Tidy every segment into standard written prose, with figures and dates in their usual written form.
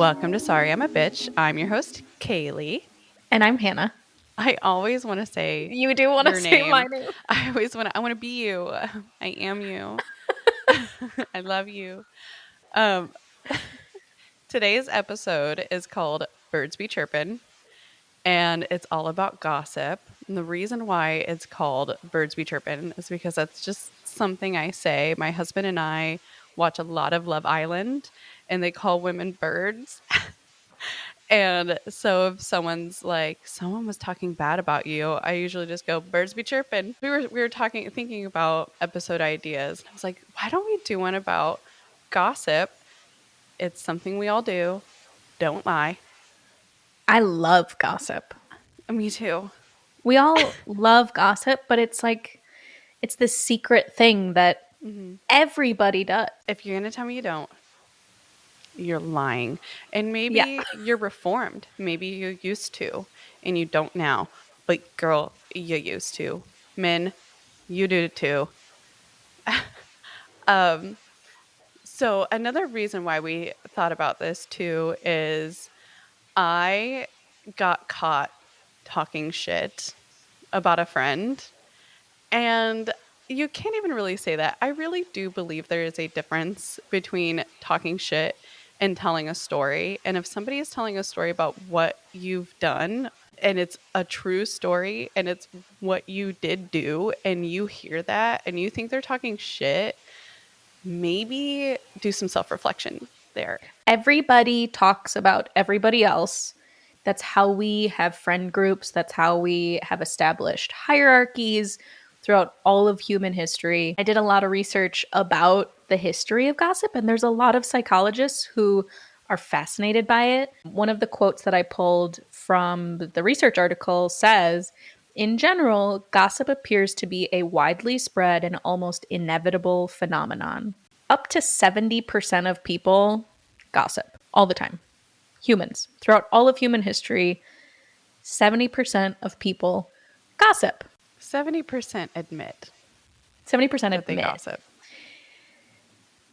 Welcome to Sorry I'm a Bitch. I'm your host, Kaylee. And I'm Hannah. I always want to say You do want to say my name. I want to be you. I am you. I love you. Um, Today's episode is called Birds Be Chirpin', and it's all about gossip. And the reason why it's called Birds Be Chirpin' is because that's just something I say. My husband and I watch a lot of Love Island, and they call women birds. And so if someone's like, someone was talking bad about you, I usually just go, birds be chirping. We were thinking about episode ideas. And I was like, why don't we do one about gossip? It's something we all do. Don't lie. I love gossip. Me too. We all love gossip, but it's like, it's this secret thing that everybody does. If you're going to tell me you don't, you're lying. And maybe you're reformed. Maybe you used to and you don't now. But girl, you used to. Men, you do it too. So another reason why we thought about this too is I got caught talking shit about a friend. And you can't even really say that. I really do believe there is a difference between talking shit and telling a story. And if somebody is telling a story about what you've done and it's a true story and it's what you did do and you hear that and you think they're talking shit, maybe do some self-reflection there. Everybody talks about everybody else. That's how we have friend groups. That's how we have established hierarchies throughout all of human history. I did a lot of research about the history of gossip, and there's a lot of psychologists who are fascinated by it. One of the quotes that I pulled from the research article says, in general, gossip appears to be a widely spread and almost inevitable phenomenon. Up to 70% of people gossip all the time. Humans. Throughout all of human history, 70% of people gossip. 70% admit 70% that they admit. gossip.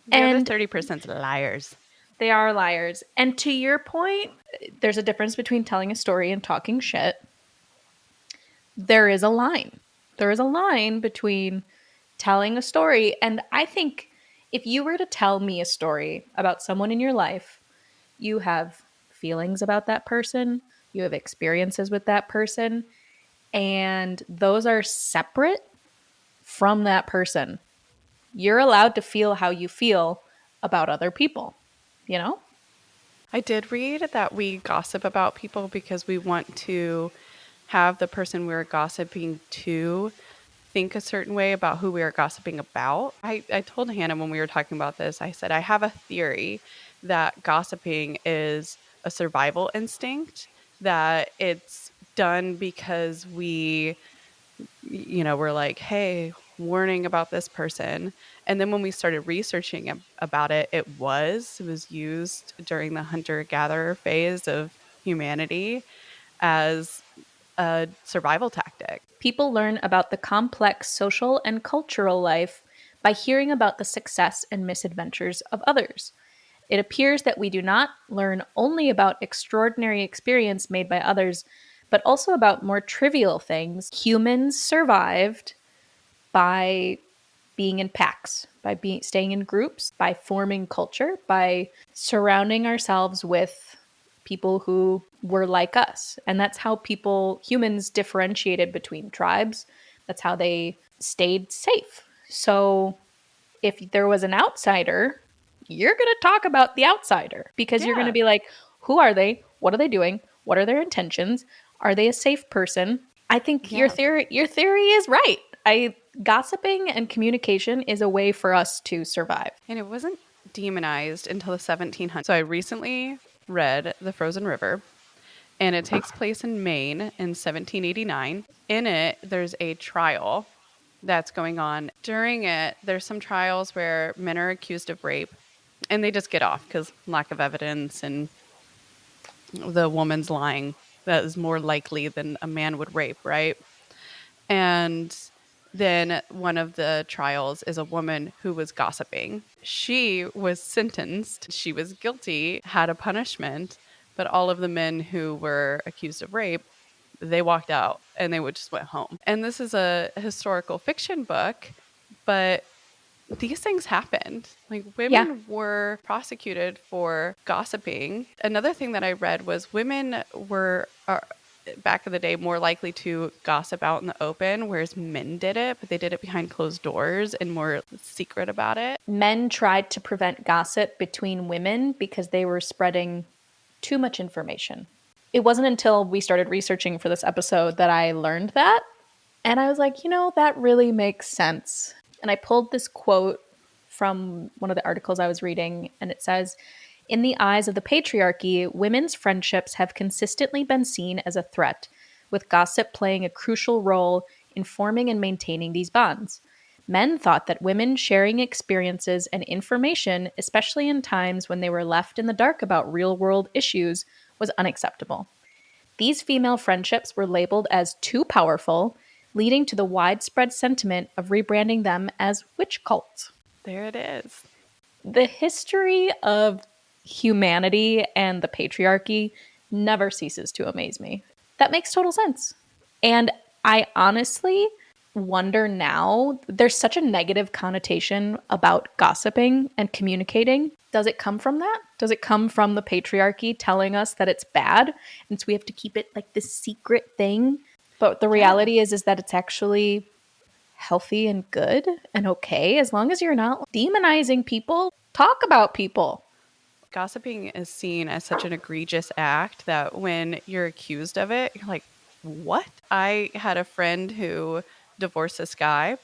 The other 30% liars. They are liars. And to your point, there's a difference between telling a story and talking shit. There is a line. There is a line between telling a story. And I think if you were to tell me a story about someone in your life, you have feelings about that person, you have experiences with that person, and those are separate from that person. You're allowed to feel how you feel about other people, you know? I did read that we gossip about people because we want to have the person we're gossiping to think a certain way about who we are gossiping about. I told Hannah when we were talking about this, I said, I have a theory that gossiping is a survival instinct, that it's done because we're like, hey, warning about this person. And then when we started researching about it, it was used during the hunter-gatherer phase of humanity as a survival tactic. People learn about the complex social and cultural life by hearing about the success and misadventures of others. It appears that we do not learn only about extraordinary experience made by others, but also about more trivial things. Humans survived by being in packs, by staying in groups, by forming culture, by surrounding ourselves with people who were like us. And that's how humans differentiated between tribes. That's how they stayed safe. So if there was an outsider, you're going to talk about the outsider because you're going to be like, who are they? What are they doing? What are their intentions? Are they a safe person? I think your theory is right. Gossiping and communication is a way for us to survive. And it wasn't demonized until the 1700s. So I recently read The Frozen River, and it takes place in Maine in 1789. In it, there's a trial that's going on. During it, there's some trials where men are accused of rape, and they just get off because lack of evidence and the woman's lying. That is more likely than a man would rape, right? And Then one of the trials is a woman who was gossiping. She was sentenced. She was guilty, had a punishment, but all of the men who were accused of rape, they walked out and they would just went home. And this is a historical fiction book, but these things happened. Like Yeah. women were prosecuted for gossiping. Another thing that I read was women were back in the day more likely to gossip out in the open, whereas men did it, but they did it behind closed doors and more secret about it. Men tried to prevent gossip between women because they were spreading too much information. It wasn't until we started researching for this episode that I learned that. And I was like, that really makes sense. And I pulled this quote from one of the articles I was reading, and it says, "In the eyes of the patriarchy, women's friendships have consistently been seen as a threat, with gossip playing a crucial role in forming and maintaining these bonds. Men thought that women sharing experiences and information, especially in times when they were left in the dark about real-world issues, was unacceptable. These female friendships were labeled as too powerful, leading to the widespread sentiment of rebranding them as witch cults." There it is. The history of humanity and the patriarchy never ceases to amaze me. That makes total sense. And I honestly wonder now, there's such a negative connotation about gossiping and communicating. Does it come from that? Does it come from the patriarchy telling us that it's bad? And so we have to keep it like this secret thing? But the reality is that it's actually healthy and good and okay as long as you're not demonizing people. Talk about people. Gossiping is seen as such an egregious act that when you're accused of it, you're like, what? I had a friend who divorced this guy,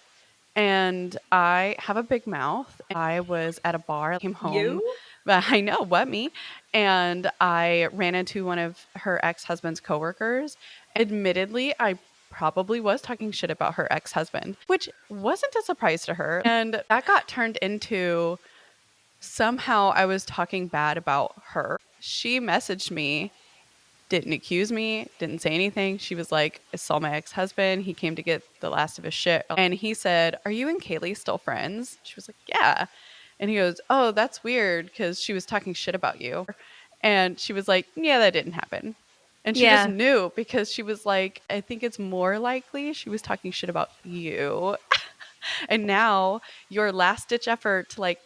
and I have a big mouth. I was at a bar, came home. But I know, what, me? And I ran into one of her ex-husband's coworkers. Admittedly, I probably was talking shit about her ex-husband, which wasn't a surprise to her. And that got turned into somehow I was talking bad about her. She messaged me, didn't accuse me, didn't say anything. She was like, I saw my ex-husband. He came to get the last of his shit. And he said, "Are you and Kaylee still friends?" She was like, "Yeah." And he goes, "Oh, that's weird," because she was talking shit about you. And she was like, "Yeah, that didn't happen." And she just knew because she was like, I think it's more likely she was talking shit about you. And now your last ditch effort to like,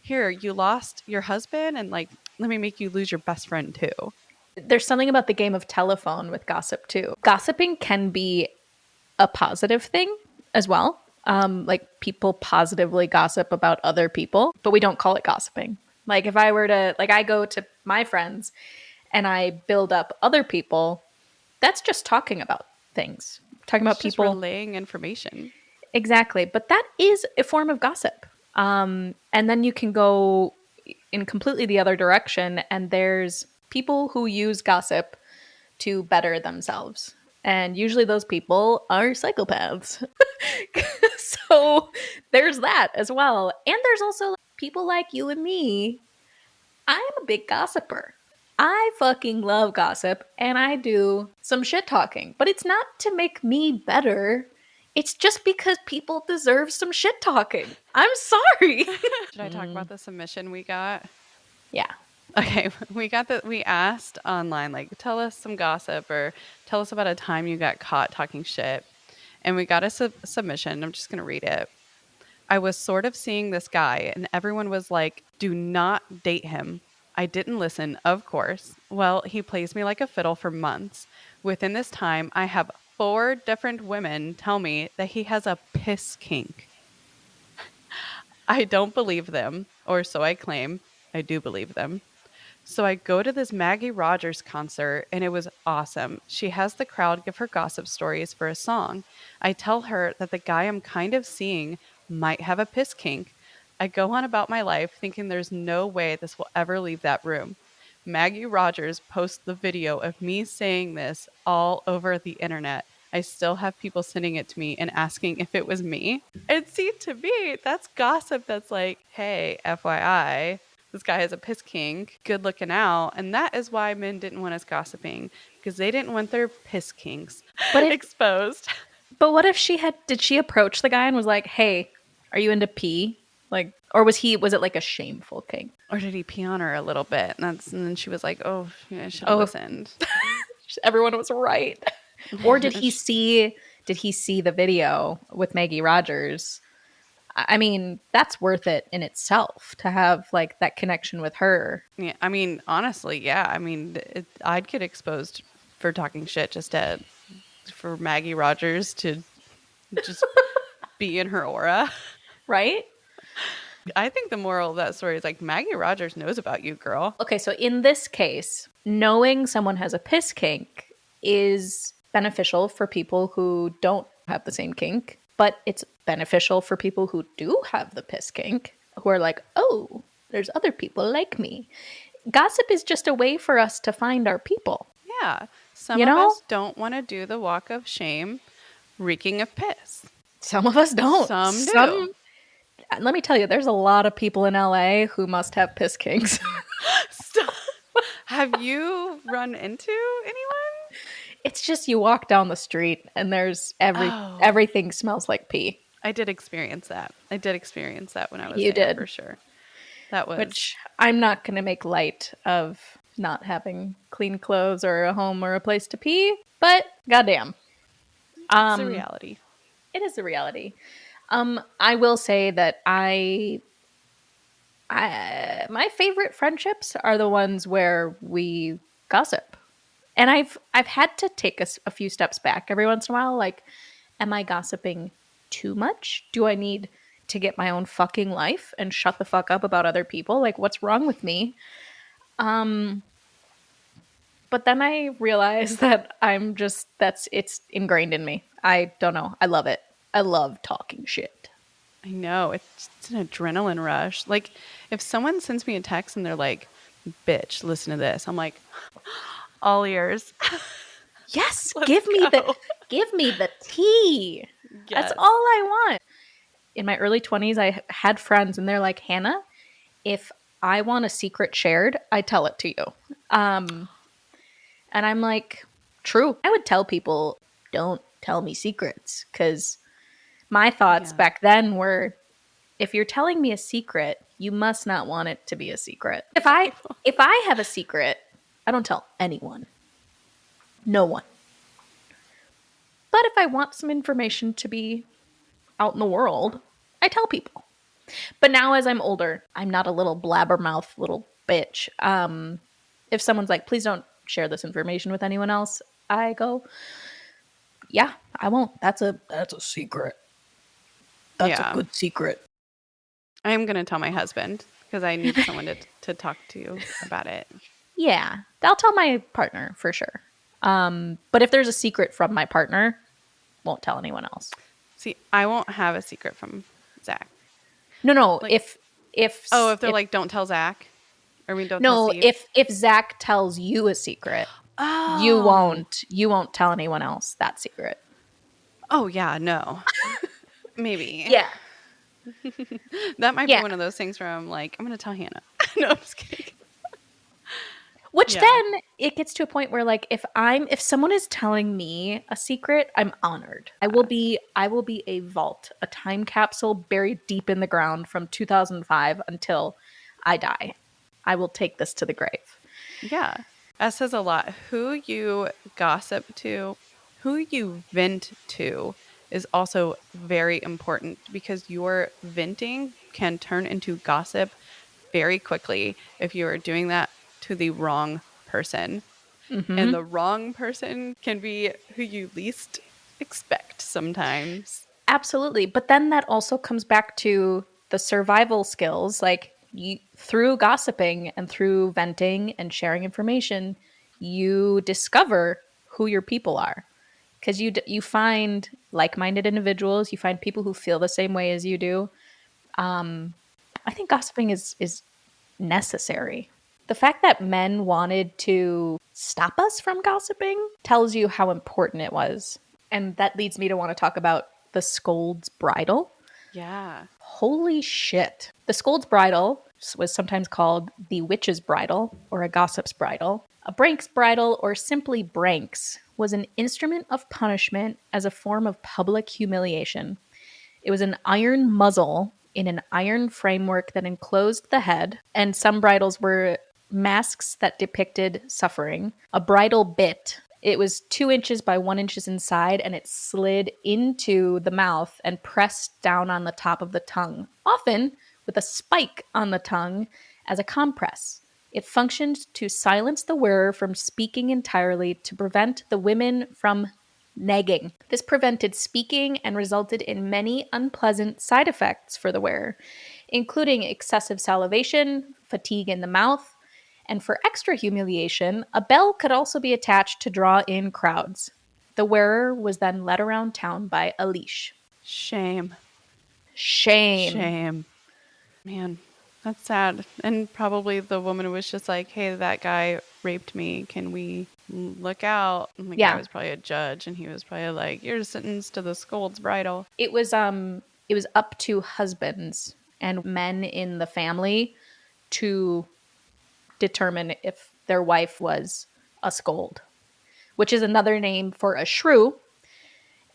here, you lost your husband and like, let me make you lose your best friend too. There's something about the game of telephone with gossip too. Gossiping can be a positive thing as well. Like people positively gossip about other people, but we don't call it gossiping. Like if I were to, like I go to my friends and I build up other people, that's just talking about things. Talking about Just people. relaying information. Exactly. But that is a form of gossip. And then you can go in completely the other direction, and there's people who use gossip to better themselves. And usually those people are psychopaths. So there's that as well. And there's also people like you and me. I'm a big gossiper. I fucking love gossip and I do some shit talking, but it's not to make me better. It's just because people deserve some shit talking. I'm sorry. Should I talk about the submission we got? Yeah. Okay, we asked online, like, tell us some gossip or tell us about a time you got caught talking shit. And we got a submission. I'm just going to read it. I was sort of seeing this guy and everyone was like, do not date him. I didn't listen, of course. Well, he plays me like a fiddle for months. Within this time, I have 4 different women tell me that he has a piss kink. I don't believe them, or so I claim. I do believe them. So I go to this Maggie Rogers concert and it was awesome. She has the crowd give her gossip stories for a song. I tell her that the guy I'm kind of seeing might have a piss kink. I go on about my life thinking there's no way this will ever leave that room. Maggie Rogers posts the video of me saying this all over the internet. I still have people sending it to me and asking if it was me. And see, to me, that's gossip that's like, hey, FYI, this guy has a piss kink, good looking out. And that is why men didn't want us gossiping, because they didn't want their piss kinks exposed. But what if did she approach the guy and was like, hey, are you into pee? Like, or was it like a shameful kink? Or did he pee on her a little bit? And then she was like, oh, yeah, I should have Oh, listened. everyone was right. Or did he see the video with Maggie Rogers? I mean, that's worth it in itself to have like that connection with her. Yeah, I mean, honestly, yeah. I mean, I'd get exposed for talking shit for Maggie Rogers to just be in her aura. Right? I think the moral of that story is like Maggie Rogers knows about you, girl. Okay, so in this case, knowing someone has a piss kink is beneficial for people who don't have the same kink, but it's beneficial for people who do have the piss kink, who are like, oh, there's other people like me. Gossip is just a way for us to find our people. Yeah. Some of us don't want to do the walk of shame reeking of piss. Some of us don't. Some do. Let me tell you, there's a lot of people in LA who must have piss kinks. Stop. Have you run into anyone? It's just you walk down the street and there's everything smells like pee. I did experience that. When I was You there did. for sure. That was Which I'm not going to make light of not having clean clothes or a home or a place to pee, but goddamn. it's a reality. It is a reality. I will say that my favorite friendships are the ones where we gossip. And I've had to take a few steps back every once in a while. Like, am I gossiping too much? Do I need to get my own fucking life and shut the fuck up about other people? Like, what's wrong with me? But then I realized that it's ingrained in me. I don't know. I love it. I love talking shit. I know. It's an adrenaline rush. Like, if someone sends me a text and they're like, bitch, listen to this. I'm like, all ears. Yes, give me the tea. Yes. That's all I want. In my early 20s, I had friends and they're like, Hannah, if I want a secret shared, I tell it to you. And I'm like, true. I would tell people, don't tell me secrets, because my thoughts back then were, if you're telling me a secret, you must not want it to be a secret. If I have a secret, I don't tell anyone. No one. But if I want some information to be out in the world, I tell people. But now as I'm older, I'm not a little blabbermouth little bitch. If someone's like, please don't share this information with anyone else, I go, yeah, I won't. That's a secret. That's a good secret. I am going to tell my husband because I need someone to talk to about it. Yeah, I'll tell my partner for sure. But if there's a secret from my partner, won't tell anyone else. See, I won't have a secret from Zach. No. Like, if they're like, don't tell Zach, or don't tell Steve. if Zach tells you a secret, you won't tell anyone else that secret. Oh yeah, no. Maybe. Yeah. That might be one of those things where I'm like, I'm going to tell Hannah. No, I'm just kidding. Which then it gets to a point where like if someone is telling me a secret, I'm honored. I will be a vault, a time capsule buried deep in the ground from 2005 until I die. I will take this to the grave. Yeah. That says a lot. Who you gossip to, who you vent to is also very important, because your venting can turn into gossip very quickly if you are doing that to the wrong person. Mm-hmm. And the wrong person can be who you least expect sometimes. Absolutely. But then that also comes back to the survival skills. Like, through gossiping and through venting and sharing information, you discover who your people are. Because you find like-minded individuals, you find people who feel the same way as you do. I think gossiping is necessary. The fact that men wanted to stop us from gossiping tells you how important it was. And that leads me to want to talk about the scold's bridle. Yeah. Holy shit. The scold's bridle was sometimes called the witch's bridle or a gossip's bridle. A brank's bridle, or simply branks, was an instrument of punishment as a form of public humiliation. It was an iron muzzle in an iron framework that enclosed the head, and some bridles were masks that depicted suffering. A bridle bit. It was 2 inches by 1 inches inside, and it slid into the mouth and pressed down on the top of the tongue, often with a spike on the tongue as a compress. It functioned to silence the wearer from speaking entirely to prevent the women from nagging. This prevented speaking and resulted in many unpleasant side effects for the wearer, including excessive salivation, fatigue in the mouth, and for extra humiliation, a bell could also be attached to draw in crowds. The wearer was then led around town by a leash. Shame. Shame. Shame. Man, that's sad. And probably the woman was just like, hey, that guy raped me. Can we look out? And the guy was probably a judge, and he was probably like, you're sentenced to the scold's bridle. It was up to husbands and men in the family to determine if their wife was a scold, which is another name for a shrew,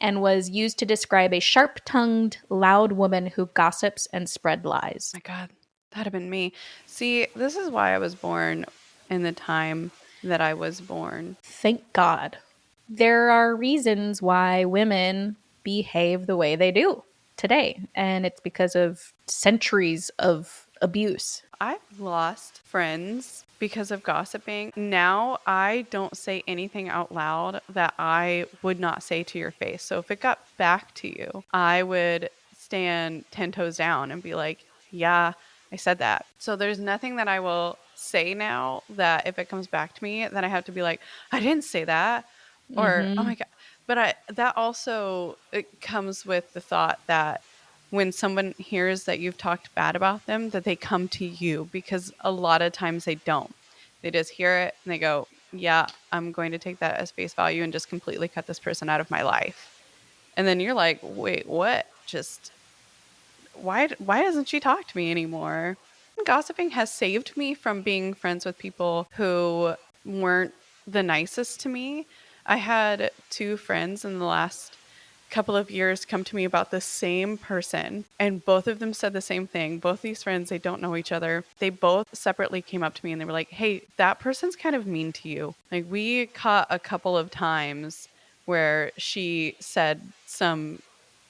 and was used to describe a sharp-tongued, loud woman who gossips and spread lies. My God, that'd have been me. See, this is why I was born in the time that I was born. Thank God. There are reasons why women behave the way they do today, and it's because of centuries of abuse. I've lost friends because of gossiping. Now I don't say anything out loud that I would not say to your face. So if it got back to you, I would stand 10 toes down and be like, yeah, I said that. So there's nothing that I will say now that if it comes back to me, then I have to be like, I didn't say that. Or, oh my God. But that also, it comes with the thought that when someone hears that you've talked bad about them, that they come to you, because a lot of times they don't. They just hear it and they go, yeah, I'm going to take that as face value and just completely cut this person out of my life. And then you're like, wait, what? Just why doesn't she talk to me anymore? Gossiping has saved me from being friends with people who weren't the nicest to me. I had 2 friends in the last couple of years come to me about the same person, and both of them said the same thing. Both these friends, they don't know each other. They both separately came up to me and they were like, hey, that person's kind of mean to you. Like, we caught a couple of times where she said some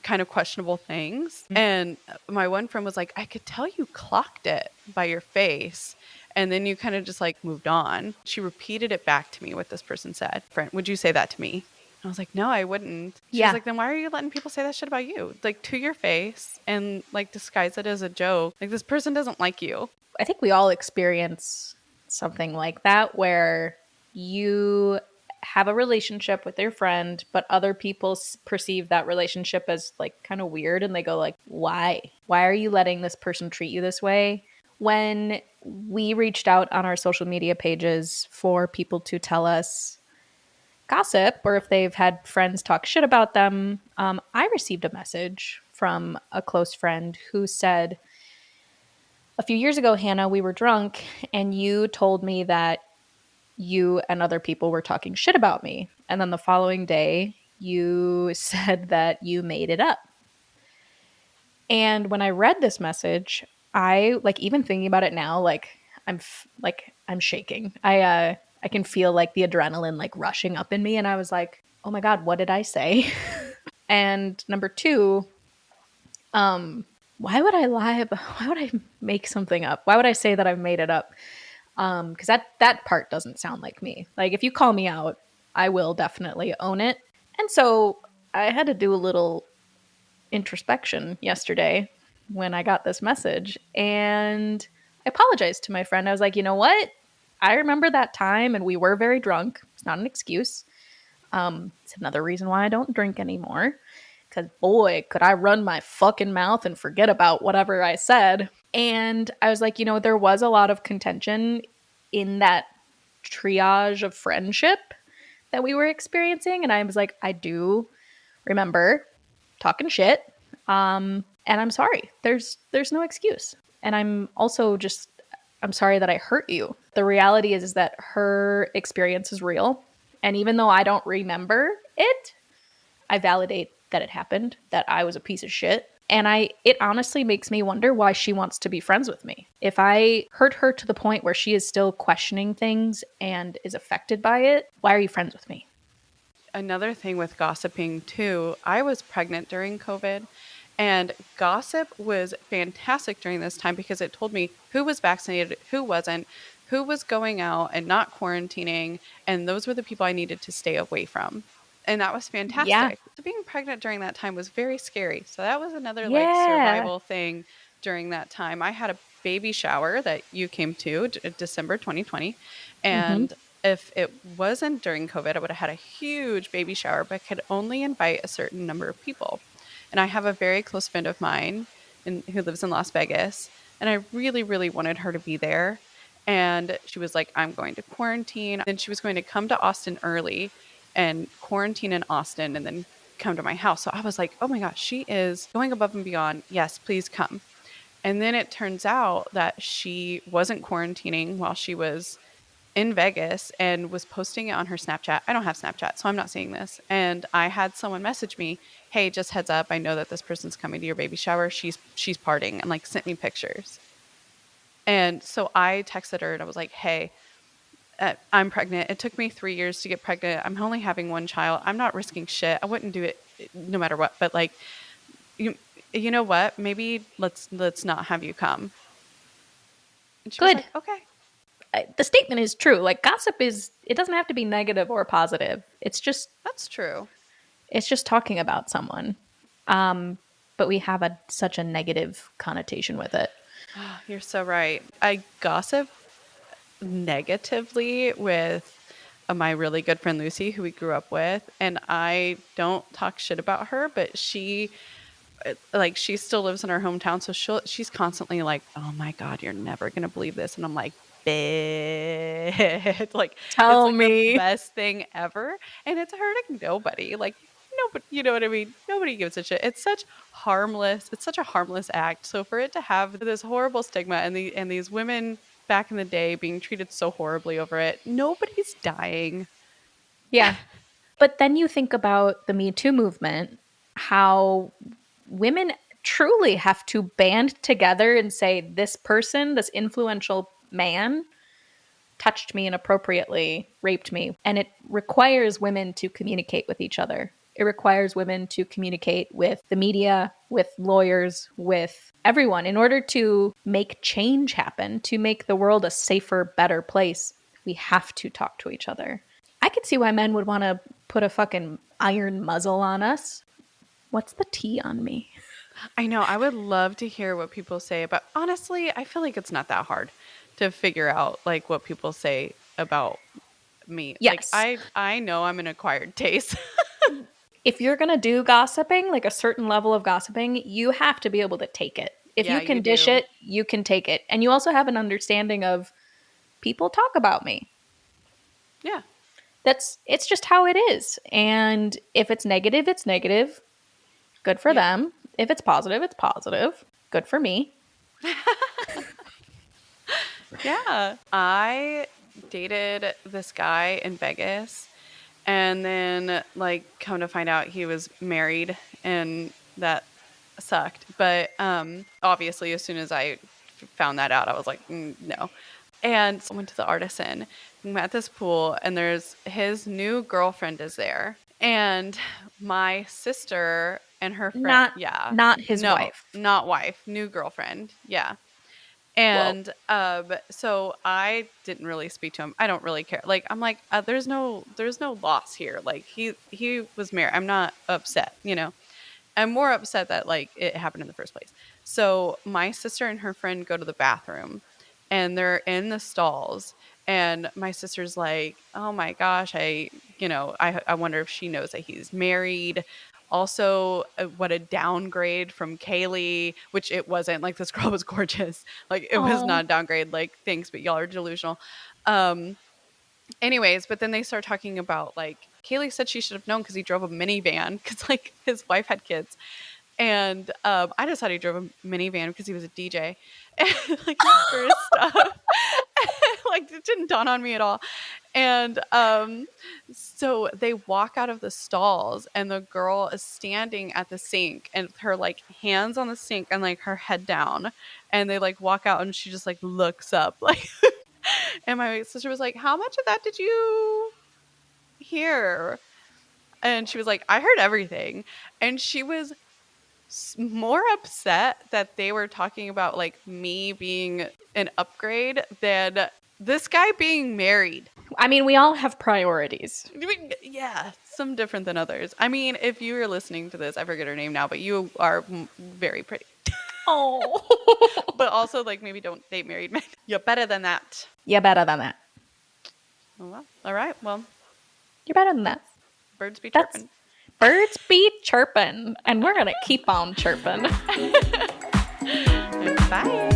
kind of questionable things. And my one friend was like, I could tell you clocked it by your face. And then you kind of just like moved on. She repeated it back to me what this person said. Friend, would you say that to me? I was like, no, I wouldn't. She was like, then why are you letting people say that shit about you? Like, to your face, and like disguise it as a joke. Like, this person doesn't like you. I think we all experience something like that, where you have a relationship with your friend, but other people perceive that relationship as like kind of weird, and they go like, why are you letting this person treat you this way? When we reached out on our social media pages for people to tell us gossip, or if they've had friends talk shit about them, I received a message from a close friend who said, a few years ago, Hannah, we were drunk and you told me that you and other people were talking shit about me. And then the following day, you said that you made it up. And when I read this message, I, like, even thinking about it now, like, I'm shaking. I can feel like the adrenaline like rushing up in me, and I was like, oh my God, what did I say? And number 2, why would I lie about, why would I make something up? Why would I say that I've made it up? Because that part doesn't sound like me. Like, if you call me out, I will definitely own it. And so I had to do a little introspection yesterday when I got this message, and I apologized to my friend. I was like, you know what? I remember that time, and we were very drunk. It's not an excuse. It's another reason why I don't drink anymore. Because, boy, could I run my fucking mouth and forget about whatever I said. And I was like, you know, there was a lot of contention in that triage of friendship that we were experiencing. And I was like, I do remember talking shit. And I'm sorry. There's no excuse. And I'm also I'm sorry that I hurt you. The reality is that her experience is real, And even though I don't remember it, I validate that it happened, that I was a piece of shit. And it honestly makes me wonder why she wants to be friends with me. If I hurt her to the point where she is still questioning things and is affected by it, why are you friends with me? Another thing with gossiping too, I was pregnant during COVID, and gossip was fantastic during this time because it told me who was vaccinated, who wasn't, who was going out and not quarantining, and those were the people I needed to stay away from. And that was Yeah. fantastic. So being pregnant during that time was very scary. So that was another like Yeah. survival thing during that time. I had a baby shower that you came to December 2020, Mm-hmm. and if it wasn't during COVID, I would have had a huge baby shower, but could only invite a certain number of people. And I have a very close friend of mine who lives in Las Vegas, and I really, really wanted her to be there. And she was like, I'm going to quarantine. Then she was going to come to Austin early and quarantine in Austin and then come to my house. So I was like, oh my gosh, she is going above and beyond. Yes, please come. And then it turns out that she wasn't quarantining while she was in Vegas and was posting it on her Snapchat. I don't have Snapchat, so I'm not seeing this. And I had someone message me, "Hey, just heads up, I know that this person's coming to your baby shower. She's partying," and like sent me pictures. And so I texted her and I was like, "Hey, I'm pregnant. It took me 3 years to get pregnant. I'm only having one child. I'm not risking shit. I wouldn't do it no matter what. But like, you, you know what? Maybe let's not have you come." And she was Good. like, "Okay, The statement is true. Like gossip is, it doesn't have to be negative or positive. that's true." It's just talking about someone. Um, but we have such a negative connotation with it. You're so right. I gossip negatively with my really good friend Lucy, who we grew up with, and I don't talk shit about her, but she still lives in her hometown, so she's constantly like, "Oh my god, you're never gonna believe this," and I'm like, "Bitch!" Like it's Tell like the me. best thing ever, and it's hurting nobody. Like nobody, you know what I mean? Nobody gives a shit. It's such a harmless act. So for it to have this horrible stigma and these women back in the day being treated so horribly over it, nobody's dying. Yeah. But then you think about the Me Too movement, how women truly have to band together and say, this person, this influential man, touched me inappropriately, raped me. And it requires women to communicate with each other. It requires women to communicate with the media, with lawyers, with everyone in order to make change happen, to make the world a safer, better place. We have to talk to each other. I could see why men would want to put a fucking iron muzzle on us. What's the tea on me? I know. I would love to hear what people say, but honestly, I feel like it's not that hard to figure out like what people say about me. Like Yes. I know I'm an acquired taste. If you're going to do gossiping, like a certain level of gossiping, you have to be able to take it. If Yeah, you you can dish do. it, you can take it. And you also have an understanding of people talk about me. Yeah. It's just how it is. And if it's negative, it's negative. Good for Yeah. them. If it's positive, it's positive. Good for me. Yeah. I dated this guy in Vegas and then like come to find out he was married and that sucked. But obviously as soon as I found that out I was like, no. And so I went to the Artisan, I'm at this pool, and there's his new girlfriend is there. And my sister and her friend, Not yeah, not his no, wife. not wife, new girlfriend, yeah. Whoa. And so I didn't really speak to him. I don't really care. Like I'm like, there's no loss here. Like he was married. I'm not upset. You know, I'm more upset that like it happened in the first place. So my sister and her friend go to the bathroom and they're in the stalls and my sister's like, "Oh my gosh, I wonder if she knows that he's married." Also, what a downgrade from Kaylee, which it wasn't. Like this girl was gorgeous. Like it was Oh. not a downgrade. Like thanks, but y'all are delusional. Um, Anyways, but then they start talking about like Kaylee said she should have known because he drove a minivan because like his wife had kids, and I just thought he drove a minivan because he was a DJ, and like for his stuff. Like it didn't dawn on me at all. And so they walk out of the stalls, and the girl is standing at the sink and with her like hands on the sink and like her head down. And they like walk out, and she just like looks up like and my sister was like, "How much of that did you hear?" And she was like, "I heard everything." And she was more upset that they were talking about like me being an upgrade than this guy being married. I mean, we all have priorities. I mean, yeah, some different than others. I mean, if you were listening to this, I forget her name now, but you are very pretty. Oh. But also, like, maybe don't date married men. You're better than that. You're better than that. Oh, well. All right. Well, You're better than that. birds be That's chirping. birds be chirping, and we're going to keep on chirping. Bye.